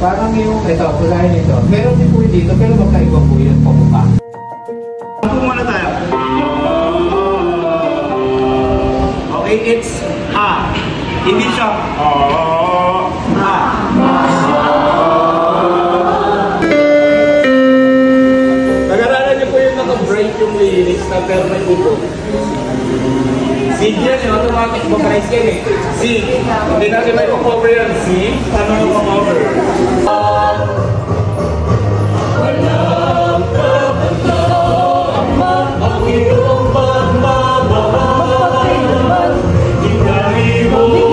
Parang yung, ito, kulahin ito. Meron din po dito, pero magkaiba po yung pamukha. Ako muna tayo. Okay, it's A. Hindi siya A. Pag-aralan niyo po yung naka-break yung lyrics na pero may upo. C yan, yung automatic vocalize yan eh. C. Hindi natin may cover yan. C. Paano yung cover? Walang kapag-ama ang iyong pagmamahal. Hinari mo.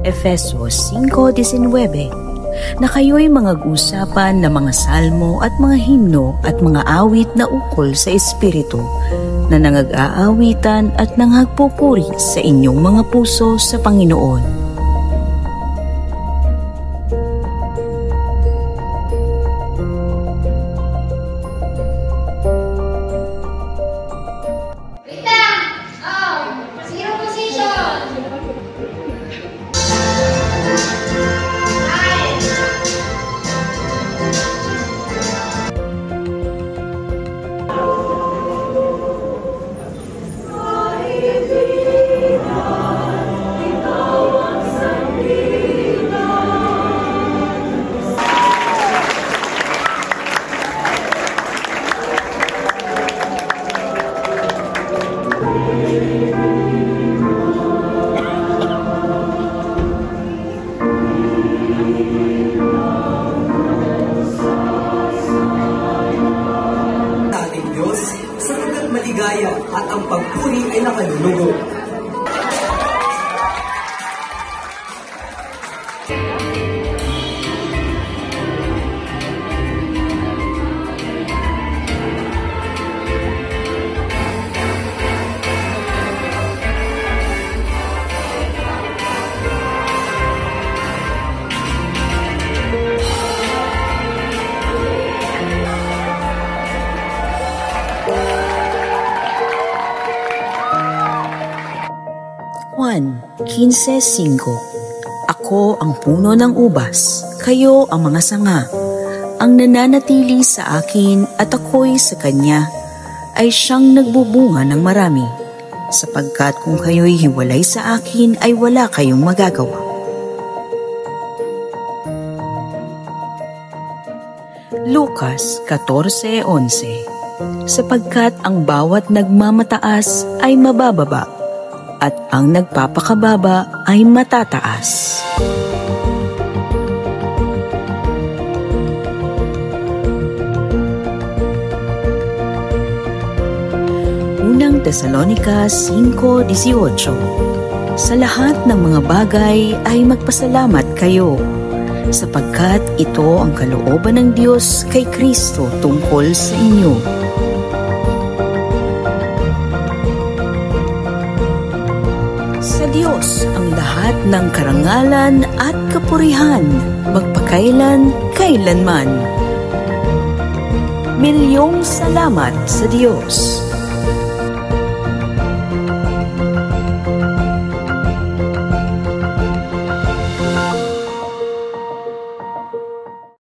Efesos 5:19 na kayo'y mag-usapan ng mga salmo at mga himno at mga awit na ukol sa Espiritu na nangag-aawitan at nanghagpupuri sa inyong mga puso sa Panginoon. Maligaya at ang pagpuri ay nakalulugod. Juan 15:5 Ako ang puno ng ubas, kayo ang mga sanga. Ang nananatili sa akin at ako'y sa kanya, ay siyang nagbubunga ng marami, sapagkat kung kayo'y hiwalay sa akin ay wala kayong magagawa. Lucas 14:11 Sapagkat ang bawat nagmamataas ay mabababa, at ang nagpapakababa ay matataas. Unang Tesalonica 5:18 Sa lahat ng mga bagay ay magpasalamat kayo, sapagkat ito ang kalooban ng Diyos kay Kristo tungkol sa inyo. Sa Diyos ang lahat ng karangalan at kapurihan, magpakailan kailanman. Milyong salamat sa Diyos.